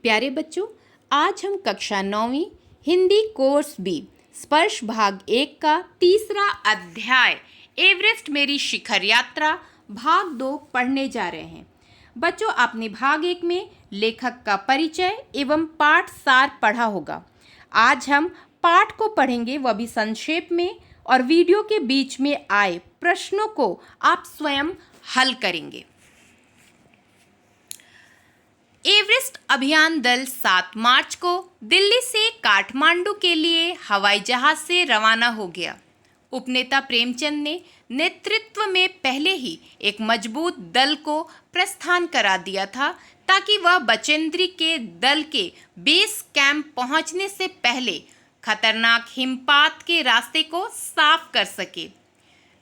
प्यारे बच्चों, आज हम कक्षा 9वीं हिंदी कोर्स बी स्पर्श भाग 1 का तीसरा अध्याय एवरेस्ट मेरी शिखर यात्रा भाग 2 पढ़ने जा रहे हैं। बच्चों, आपने भाग 1 में लेखक का परिचय एवं पाठ सार पढ़ा होगा। आज हम पाठ को पढ़ेंगे, वह भी संक्षेप में, और वीडियो के बीच में आए प्रश्नों को आप स्वयं हल करेंगे। एवरेस्ट अभियान दल 7 मार्च को दिल्ली से काठमांडू के लिए हवाई जहाज से रवाना हो गया। उपनेता प्रेमचंद ने नेतृत्व में पहले ही एक मजबूत दल को प्रस्थान करा दिया था ताकि वह बचेंद्री के दल के बेस कैंप पहुंचने से पहले खतरनाक हिमपात के रास्ते को साफ कर सके।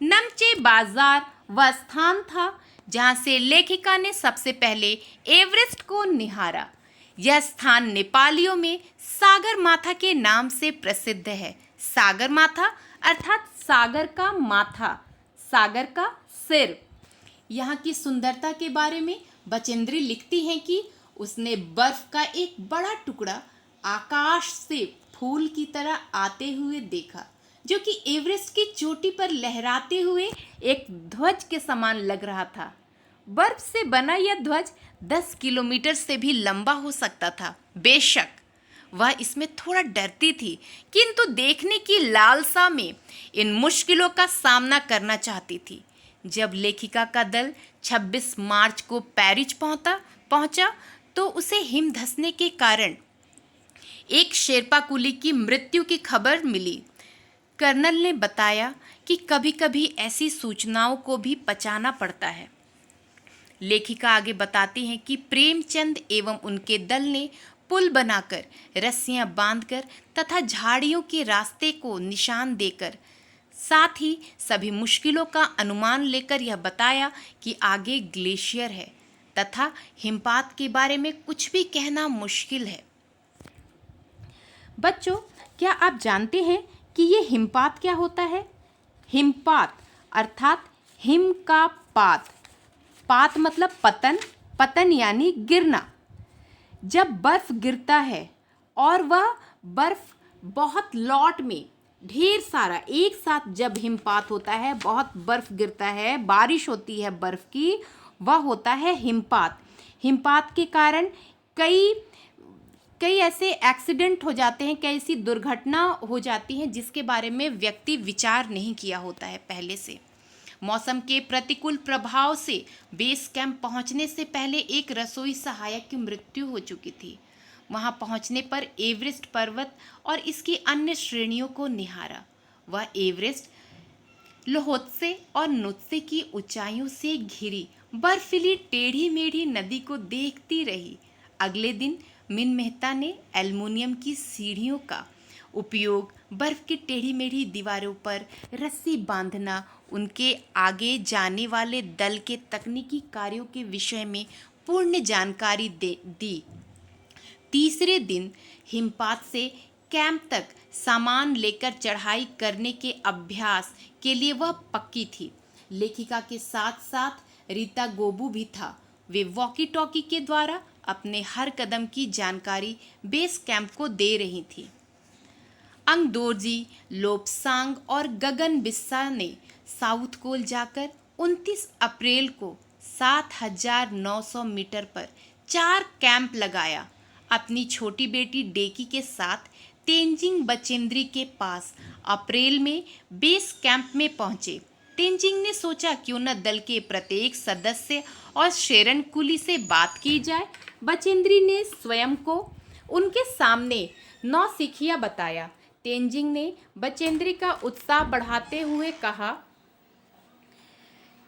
नमचे बाजार वह स्थान था जहां से लेखिका ने सबसे पहले एवरेस्ट को निहारा। यह स्थान नेपालियों में सागर माथा के नाम से प्रसिद्ध है। सागर माथा अर्थात सागर का माथा, सागर का सिर। यहाँ की सुंदरता के बारे में बचेंद्री लिखती हैं कि उसने बर्फ का एक बड़ा टुकड़ा आकाश से फूल की तरह आते हुए देखा, जो कि एवरेस्ट की चोटी पर लहराते हुए एक ध्वज के समान लग रहा था। बर्फ से बना यह ध्वज 10 किलोमीटर से भी लंबा हो सकता था। बेशक वह इसमें थोड़ा डरती थी, किंतु देखने की लालसा में इन मुश्किलों का सामना करना चाहती थी। जब लेखिका का दल 26 मार्च को पेरिस पहुंचा तो उसे हिम धंसने के कारण एक शेरपा कुली की मृत्यु की खबर मिली। कर्नल ने बताया कि कभी-कभी ऐसी सूचनाओं को भी पचाना पड़ता है। लेखिका आगे बताती हैं कि प्रेमचंद एवं उनके दल ने पुल बनाकर, रस्सियां बांधकर तथा झाड़ियों के रास्ते को निशान देकर, साथ ही सभी मुश्किलों का अनुमान लेकर यह बताया कि आगे ग्लेशियर है तथा हिमपात के बारे में कुछ भी कहना मुश्किल है। बच्चों, क्या आप जानते हैं कि ये हिमपात क्या होता है? हिमपात अर्थात हिम का पात, पात मतलब पतन, पतन यानी गिरना। जब बर्फ गिरता है और वह बर्फ बहुत लॉट में ढेर सारा एक साथ जब हिमपात होता है, बहुत बर्फ गिरता है, बारिश होती है बर्फ की, वह होता है हिमपात। हिमपात के कारण कई ऐसे एक्सीडेंट हो जाते हैं, कई ऐसी दुर्घटना हो जाती हैं जिसके बारे में व्यक्ति विचार नहीं किया होता है पहले से। मौसम के प्रतिकूल प्रभाव से बेस कैंप पहुंचने से पहले एक रसोई सहायक की मृत्यु हो चुकी थी। वहां पहुंचने पर एवरेस्ट पर्वत और इसकी अन्य श्रेणियों को निहारा। वह एवरेस्ट लोहोत्से और नुत्से की ऊंचाइयों से घिरी बर्फीली टेढ़ी मेढ़ी नदी को देखती रही। अगले दिन मिन मेहता ने एल्युमिनियम की सीढ़ियों का उपयोग बर्फ की टेढ़ी मेढ़ी दीवारों पर रस्सी बांधना, उनके आगे जाने वाले दल के तकनीकी कार्यों के विषय में पूर्ण जानकारी दी। तीसरे दिन हिमपात से कैंप तक सामान लेकर चढ़ाई करने के अभ्यास के लिए वह पक्की थी। लेखिका के साथ साथ रीता गोबू भी था। वे वॉकी टॉकी के द्वारा अपने हर कदम की जानकारी बेस कैंप को दे रही थी। अंगदोर्जी, लोपसांग और गगन बिस्सा ने साउथ कोल जाकर 29 अप्रैल को 7,900 मीटर पर 4 कैंप लगाया। अपनी छोटी बेटी डेकी के साथ तेंजिंग बचेंद्री के पास अप्रैल में बेस कैंप में पहुंचे। तेंजिंग ने सोचा क्यों न दल के प्रत्येक सदस्य और शेरन कुली से बात की जाए। बचेंद्री ने स्वयं को उनके सामने नौसिखिया बताया। तेंजिंग ने बचेंद्री का उत्साह बढ़ाते हुए कहा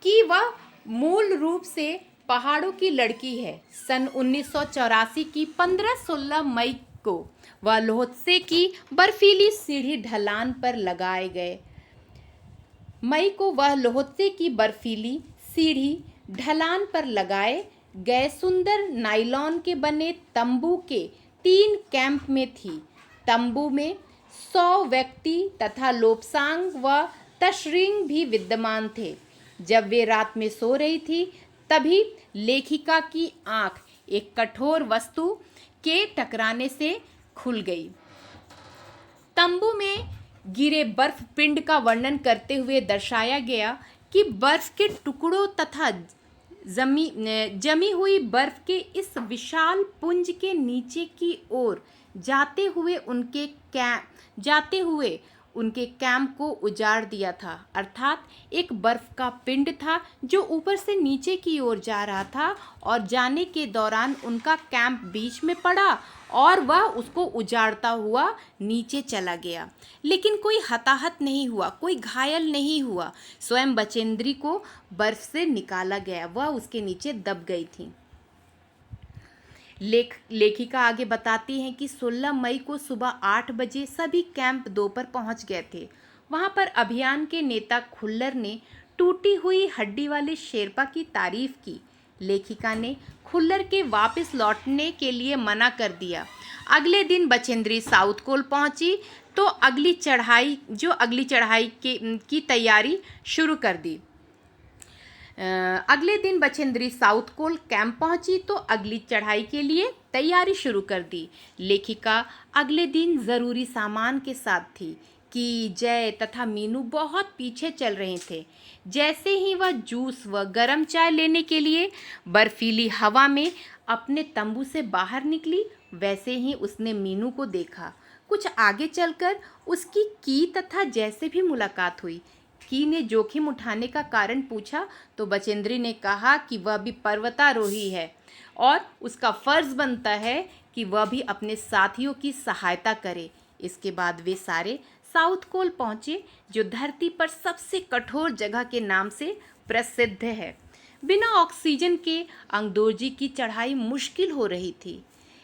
कि वह मूल रूप से पहाड़ों की लड़की है। सन 1984 की 15-16 मई को वह लोहत्से की बर्फीली सीढ़ी ढलान पर लगाए गए। मई को वह लोहत्से की बर्फीली सीढ़ी ढलान पर लगाए गए सुंदर नायलॉन के बने तंबू के 3 कैंप में थी। तंबू में 100 व्यक्ति तथा लोपसांग व तशरिंग भी विद्यमान थे। जब वे रात में सो रही थी, तभी लेखिका की आंख एक कठोर वस्तु के टकराने से खुल गई। तंबू में गिरे बर्फ पिंड का वर्णन करते हुए दर्शाया गया कि बर्फ के टुकड़ों तथा जमी हुई बर्फ के इस विशाल पुंज के नीचे की ओर जाते हुए उनके कैंप को उजाड़ दिया था। अर्थात एक बर्फ का पिंड था जो ऊपर से नीचे की ओर जा रहा था और जाने के दौरान उनका कैंप बीच में पड़ा और वह उसको उजाड़ता हुआ नीचे चला गया। लेकिन कोई हताहत नहीं हुआ, कोई घायल नहीं हुआ। स्वयं बचेंद्री को बर्फ से निकाला गया, वह उसके नीचे दब गई थी। लेखिका आगे बताती हैं कि 16 मई को सुबह 8 बजे सभी कैंप 2 पर पहुंच गए थे। वहां पर अभियान के नेता खुल्लर ने टूटी हुई हड्डी वाले शेरपा की तारीफ की। लेखिका ने खुल्लर के वापस लौटने के लिए मना कर दिया। अगले दिन बचेंद्री साउथ कोल पहुंची तो अगली चढ़ाई की तैयारी शुरू कर दी। अगले दिन बचेंद्री साउथ कोल कैंप पहुंची तो अगली चढ़ाई के लिए तैयारी शुरू कर दी। लेखिका अगले दिन ज़रूरी सामान के साथ थी कि जय तथा मीनू बहुत पीछे चल रहे थे। जैसे ही वह जूस व गर्म चाय लेने के लिए बर्फीली हवा में अपने तंबू से बाहर निकली, वैसे ही उसने मीनू को देखा। कुछ आगे चलकर उसकी की तथा जैसे भी मुलाकात हुई। की ने जोखिम उठाने का कारण पूछा तो बचेंद्री ने कहा कि वह भी पर्वतारोही है और उसका फर्ज बनता है कि वह भी अपने साथियों की सहायता करे। इसके बाद वे सारे साउथ कोल पहुंचे जो धरती पर सबसे कठोर जगह के नाम से प्रसिद्ध है। बिना ऑक्सीजन के अंगदोर्जी की चढ़ाई मुश्किल हो रही थी।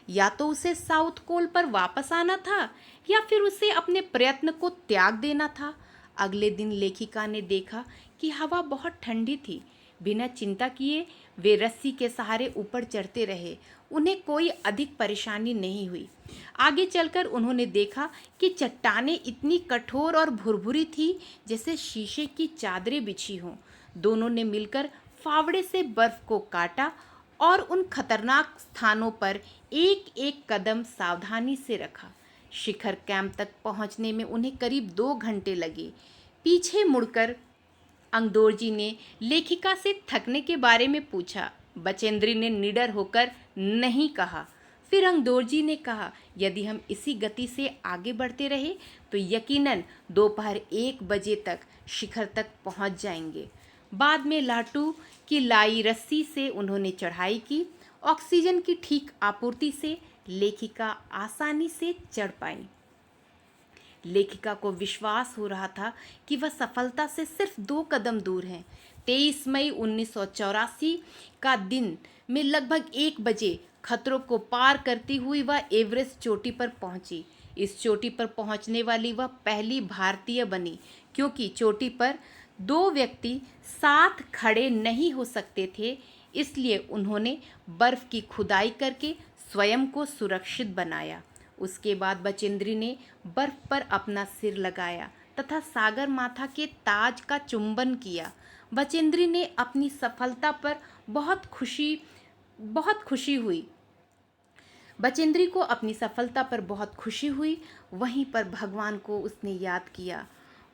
या तो उसे साउथ कोल पर वापस आना था या फिर उसे अपने प्रयत्न को त्याग देना था। अगले दिन लेखिका ने देखा कि हवा बहुत ठंडी थी। बिना चिंता किए वे रस्सी के सहारे ऊपर चढ़ते रहे। उन्हें कोई अधिक परेशानी नहीं हुई। आगे चलकर उन्होंने देखा कि चट्टानें इतनी कठोर और भुरभुरी थी जैसे शीशे की चादरें बिछी हों। दोनों ने मिलकर फावड़े से बर्फ को काटा और उन खतरनाक स्थानों पर एक एक कदम सावधानी से रखा। शिखर कैंप तक पहुंचने में उन्हें करीब 2 घंटे लगे। पीछे मुड़कर अंगदोर्जी ने लेखिका से थकने के बारे में पूछा। बचेंद्री ने निडर होकर नहीं कहा। फिर अंगदोर्जी ने कहा, यदि हम इसी गति से आगे बढ़ते रहे तो यकीनन दोपहर 1 बजे तक शिखर तक पहुंच जाएंगे। बाद में लाटू की लाई रस्सी से उन्होंने चढ़ाई की। ऑक्सीजन की ठीक आपूर्ति से लेखिका आसानी से चढ़ पाई। लेखिका को विश्वास हो रहा था कि वह सफलता से सिर्फ 2 कदम दूर हैं। 23 मई 1984 का दिन में लगभग 1 बजे खतरों को पार करती हुई वह एवरेस्ट चोटी पर पहुंची। इस चोटी पर पहुंचने वाली वह पहली भारतीय बनी, क्योंकि चोटी पर 2 व्यक्ति साथ खड़े नहीं हो सकते थे। इसलिए उन्होंने बर्फ की खुदाई करके स्वयं को सुरक्षित बनाया। उसके बाद बचेंद्री ने बर्फ पर अपना सिर लगाया तथा सागर माथा के ताज का चुंबन किया। बचेंद्री ने अपनी सफलता पर बहुत खुशी हुई। बचेंद्री को अपनी सफलता पर बहुत खुशी हुई। वहीं पर भगवान को उसने याद किया।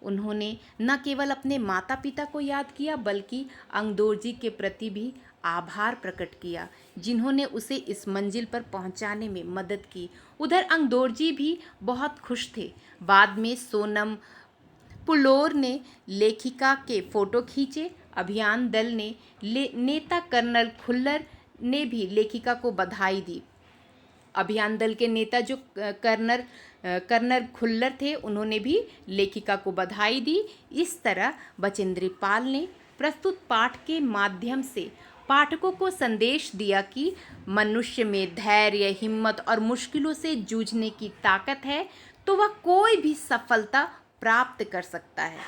उन्होंने न केवल अपने माता पिता को याद किया बल्कि अंगदोर्जी के प्रति भी आभार प्रकट किया, जिन्होंने उसे इस मंजिल पर पहुंचाने में मदद की। उधर अंगदोर्जी भी बहुत खुश थे। बाद में सोनम पुलोर ने लेखिका के फोटो खींचे। अभियान दल ने नेता कर्नल खुल्लर ने भी लेखिका को बधाई दी। अभियान दल के नेता जो कर्नल खुल्लर थे, उन्होंने भी लेखिका को बधाई दी। इस तरह बचेंद्री पाल ने प्रस्तुत पाठ के माध्यम से पाठकों को संदेश दिया कि मनुष्य में धैर्य, हिम्मत और मुश्किलों से जूझने की ताकत है तो वह कोई भी सफलता प्राप्त कर सकता है।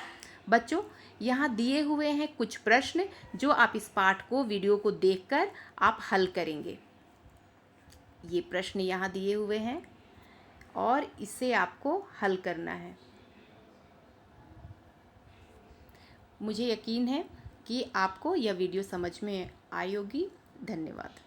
बच्चों, यहाँ दिए हुए हैं कुछ प्रश्न जो आप इस पाठ को, वीडियो को देखकर आप हल करेंगे। ये प्रश्न यहाँ दिए हुए हैं और इसे आपको हल करना है। मुझे यकीन है कि आपको यह वीडियो समझ में आई होगी। धन्यवाद।